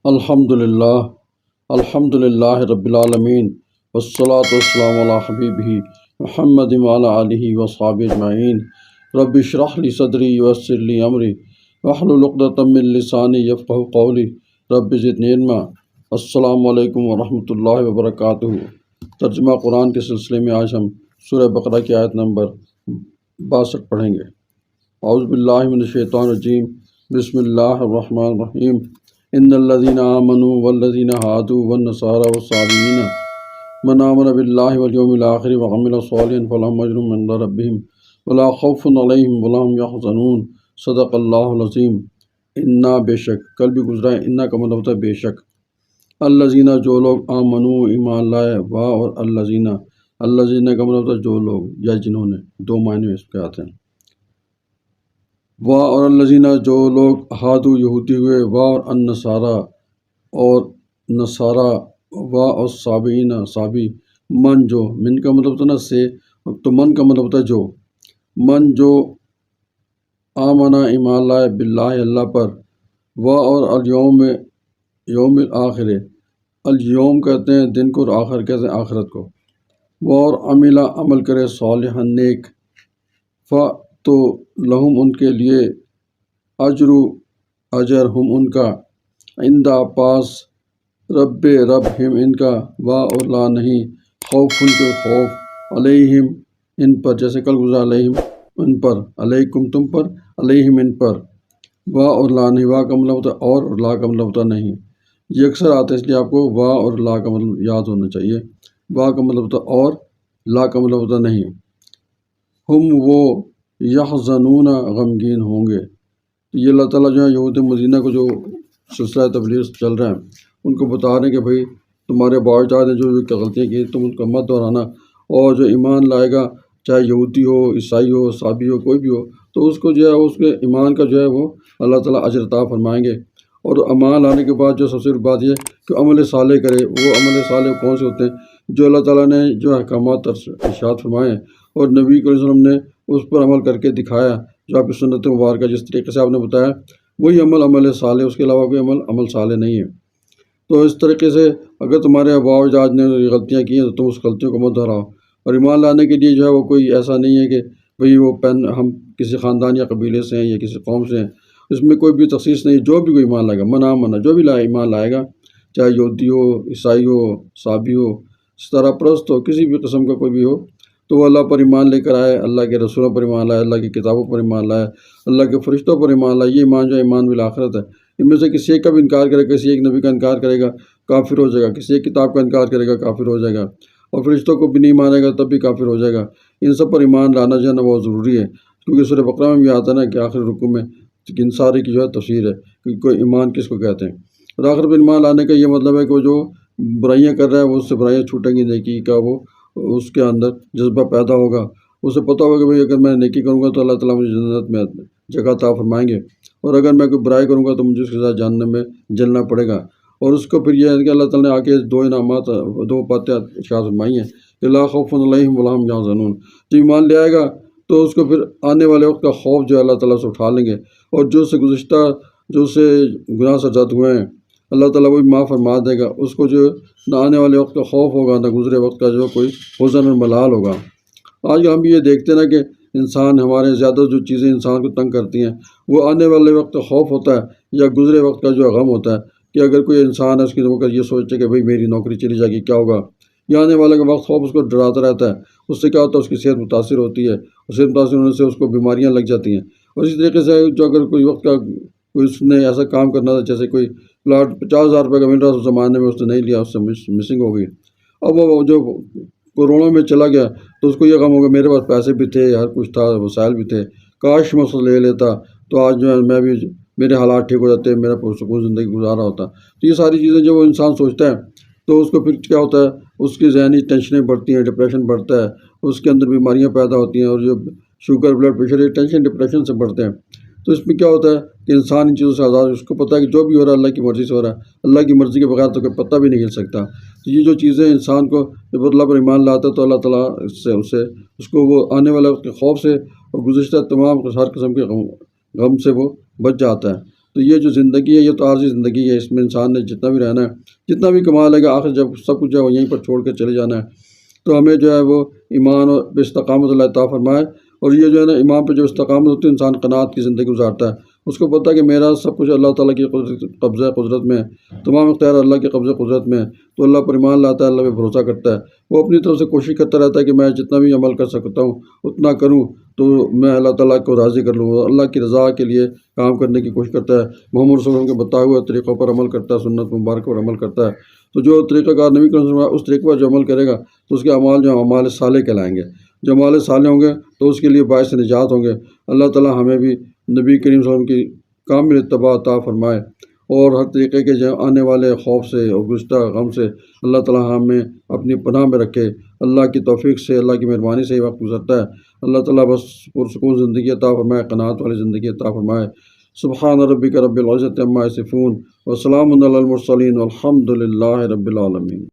الحمد للہ رب العالمین والصلاة والسلام علی حبیبہ محمد وعلی آلہ وصحبہ اجمعین۔ رب اشرح لی صدری ویسر لی امری واحلل عقدۃ من لسانی یفقہوا قولی رب زدنی علما۔ السلام علیکم ورحمۃ اللہ وبرکاتہ۔ ترجمہ قرآن کے سلسلے میں آج ہم سورہ بقرہ کی آیت نمبر 62 پڑھیں گے۔ اعوذ باللہ من الشیطان الرجیم، بسم اللہ الرحمن الرحیم۔ ان الذین آمنوا والذین ہادوا والنصارى والصابئین من آمن باللہ والیوم الآخر وعمل صالحا فلہم اجر عند ربہم ولا خوف علیہم ولا هم یحزنون۔ صدق اللہ العظیم۔ انا، بے شک، کل بھی گزرا ہے، انا کا مطلب ہوتا ہے بے شک۔ الذین، جو لوگ، آمنوا، ایمان لائے، اور الذین کا مطلب ہوتا ہے جو لوگ یا جنہوں نے، دو معنی میں اس کے آتے ہیں۔ اور الذین، جو لوگ، ہادو، یہودی ہوئے، اور النصارى، اور نصارہ، اور صابئین، صابی، من، جو، من کا مطلب ہوتا ہے نا سے، تو من کا مطلب ہوتا ہے جو، من جو آمنا، ایمان لائے، باللہ، اللہ پر، اور الیوم، یوم الآخر، الیوم کہتے ہیں دن کو، اور آخر کہتے ہیں آخرت کو، اور عمل کرے، صالحا، نیک، تو لہم، ان کے لیے، اجر ہم، ان کا، عندہ، پاس، رب ہم، ان کا، اور لا، نہیں، خوف، ان کے خوف، علیہم، ان پر، جیسے کل گزرا علیہم، ان پر، علیکم، تم پر، علیہم، ان پر، اور لا، نہیں، کا مطلب ہوتا ہے اور لا کا مطلب ہوتا نہیں، یہ اکثر آتا ہے، اس لیے آپ کو اور لا کا مطلب یاد ہونا چاہیے۔ کا مطلب ہوتا ہے اور، لا کا مطلب ہوتا نہیں۔ ہم، وہ، یحزنون، غمگین ہوں گے۔ یہ اللہ تعالیٰ جو ہے یہود مدینہ کو جو سلسلہ تبلیغ چل رہا ہے ان کو بتا رہے ہیں کہ بھائی تمہارے باوجود نے جو غلطیاں کی تم ان کو مت دہرانا، اور جو ایمان لائے گا چاہے یہودی ہو، عیسائی ہو، صابی ہو، کوئی بھی ہو، تو اس کو جو ہے اس کے ایمان کا جو ہے وہ اللہ تعالیٰ اجر عطا فرمائیں گے۔ اور ایمان لانے کے بعد جو سب سے بڑی بات یہ کہ عمل صالح کرے۔ وہ عمل صالح کون سے ہوتے ہیں؟ جو اللہ تعالیٰ نے جو احکامات ارشاد فرمائے ہیں اور نبی علیہ وسلم نے اس پر عمل کر کے دکھایا، جو آپ کی سنت مبارکہ جس طریقے سے آپ نے بتایا، وہی عمل صالح، اس کے علاوہ کوئی عمل صالح نہیں ہے۔ تو اس طریقے سے اگر تمہارے آباء و اجداد نے غلطیاں کی ہیں تو تم اس غلطیوں کو مت دہراؤ۔ اور ایمان لانے کے لیے جو ہے وہ کوئی ایسا نہیں ہے کہ بھئی وہ ہم کسی خاندان یا قبیلے سے ہیں یا کسی قوم سے ہیں، اس میں کوئی بھی تخصیص نہیں۔ جو بھی کوئی ایمان لائے گا، منع جو بھی ایمان لائے گا، چاہے یہودی ہو، عیسائی ہو، صابی ہو، ستارہ پرست ہو، کسی بھی قسم کا کوئی بھی ہو، تو وہ اللہ پر ایمان لے کر آئے، اللہ کے رسولوں پر ایمان لائے، اللہ کی کتابوں پر ایمان لائے، اللہ کے فرشتوں پر ایمان لائے۔ یہ ایمان جو ہے ایمان بالآخرت ہے۔ ان میں سے کسی ایک کا بھی انکار کرے گا، کسی ایک نبی کا انکار کرے گا، کافر ہو جائے گا، کسی ایک کتاب کا انکار کرے گا، کافر ہو جائے گا، اور فرشتوں کو بھی نہیں مانے گا تب بھی کافر ہو جائے گا۔ ان سب پر ایمان لانا جو ہے نا بہت ضروری ہے، کیونکہ سورہ بقرہ میں بھی آتا ہے نا کہ آخر رکوع میں ان سارے کی جو ہے تفسیر ہے کہ کوئی ایمان کس کو کہتے ہیں۔ اور آخر پر ایمان لانے کا یہ مطلب ہے کہ وہ جو برائیاں کر رہا ہے وہ اس سے برائیاں چھوٹیں گی، نیکی کا وہ اس کے اندر جذبہ پیدا ہوگا، اسے پتہ ہوگا کہ بھئی اگر میں نیکی کروں گا تو اللہ تعالیٰ مجھے جنت میں جگہ عطا فرمائیں گے، اور اگر میں کوئی برائی کروں گا تو مجھے اس کے ساتھ جہنم میں جلنا پڑے گا۔ اور اس کو پھر یہ ہے کہ اللہ تعالیٰ نے آگے دو انعامات، دو باتیں ارشاد فرمائی ہیں کہ لا خوف علیہم ولا هم یحزنون۔ جو ایمان لے آئے گا تو اس کو پھر آنے والے وقت کا خوف جو ہے اللہ تعالیٰ سے اٹھا لیں گے، اور جو سے گزشتہ جو سے گناہ سرزد ہوئے ہیں اللہ تعالیٰ وہ بھی معاف فرما دے گا۔ اس کو جو نہ آنے والے وقت کا خوف ہوگا، نہ گزرے وقت کا جو کوئی حزن اور ملال ہوگا۔ آج ہم یہ دیکھتے ہیں نا کہ انسان، ہمارے زیادہ جو چیزیں انسان کو تنگ کرتی ہیں وہ آنے والے وقت کا خوف ہوتا ہے یا گزرے وقت کا جو غم ہوتا ہے کہ اگر کوئی انسان ہے اس کی نوکر یہ سوچے کہ بھئی میری نوکری چلی جائے گی، کیا ہوگا، یا آنے والے کا وقت خوف اس کو ڈراتا رہتا ہے۔ اس سے کیا ہوتا ہے، اس کی صحت متاثر ہوتی ہے، اور صحت متاثر ہونے سے اس کو بیماریاں لگ جاتی ہیں۔ اور اسی طریقے سے جو اگر کوئی وقت کا کوئی اس نے ایسا کام کرنا تھا، جیسے کوئی پلاٹ 50,000 روپے کا مل رہا اس زمانے میں، اس نے نہیں لیا، اس سے مسنگ ہو گئی، اب وہ جو کروڑوں میں چلا گیا تو اس کو یہ غم ہوگا میرے پاس پیسے بھی تھے، ہر کچھ تھا، وسائل بھی تھے، کاش میں اس کو لے لیتا تو آج جو ہے میں بھی، میرے حالات ٹھیک ہو جاتے، میرا پرسکون زندگی گزارا ہوتا۔ تو یہ ساری چیزیں جب وہ انسان سوچتا ہے تو اس کو پھر کیا ہوتا ہے، اس کی ذہنی ٹینشنیں بڑھتی ہیں، ڈپریشن بڑھتا ہے، اس کے اندر بیماریاں پیدا ہوتی ہیں، اور جو شوگر، بلڈ پریشر، یہ ٹینشن ڈپریشن سے بڑھتے ہیں۔ تو اس میں کیا ہوتا ہے کہ انسان ان چیزوں سے آزاد، اس کو پتہ ہے کہ جو بھی ہو رہا ہے اللہ کی مرضی سے ہو رہا ہے، اللہ کی مرضی کے بغیر تو کوئی پتہ بھی نہیں ہل سکتا۔ تو یہ جو چیزیں انسان کو جب اللہ پر ایمان لاتا ہے تو اللہ تعالیٰ اس کو وہ آنے والے وقت کے خوف سے اور گزشتہ تمام ہر قسم کے غم سے وہ بچ جاتا ہے۔ تو یہ جو زندگی ہے یہ تو عارضی زندگی ہے، اس میں انسان نے جتنا بھی رہنا ہے، جتنا بھی کما لے گا، آخر جب سب کچھ جو ہے وہ یہیں پر چھوڑ کے چلے جانا ہے۔ تو ہمیں جو ہے وہ ایمان اور پہ استقامت اللہ عطا فرمائے، اور یہ جو ہے نا ایمان پہ جو استقامت ہوتی ہے انسان قناعت کی زندگی گزارتا ہے، اس کو پتہ ہے کہ میرا سب کچھ اللہ تعالیٰ کی قبضہ قدرت میں ہے، تمام اختیار اللہ کے قبضہ قدرت میں ہے، تو اللہ پر ایمان لاتا ہے، اللہ پہ بھروسہ کرتا ہے، وہ اپنی طرف سے کوشش کرتا رہتا ہے کہ میں جتنا بھی عمل کر سکتا ہوں اتنا کروں تو میں اللہ تعالیٰ کو راضی کر لوں، اللہ کی رضا کے لیے کام کرنے کی کوشش کرتا ہے، محمد رسول اللہ کے بتائے ہوئے طریقوں پر عمل کرتا ہے، سنت مبارک پر عمل کرتا ہے۔ تو جو طریقہ کار نبی کریم صلی اللہ علیہ وسلم اس طریقے پر جو عمل کرے گا تو اس کے اعمال جو اعمال صالح کہلائیں گے، جو اعمال صالح ہوں گے تو اس کے لیے باعث نجات ہوں گے۔ اللہ تعالیٰ ہمیں بھی نبی کریم صلی اللہ علیہ وسلم کی کامل اتباع عطا فرمائے، اور ہر طریقے کے جو آنے والے خوف سے اور گزشتہ غم سے اللہ تعالیٰ ہمیں اپنی پناہ میں رکھے۔ اللہ کی توفیق سے، اللہ کی مہربانی سے یہ وقت گزرتا ہے۔ اللہ تعالیٰ بس پرسکون زندگی عطا فرمائے، قناعت والی زندگی عطا فرمائے۔ سبحان ربک رب العزت عما یصفون وسلام علی المرسلین والحمد للہ رب العالمین۔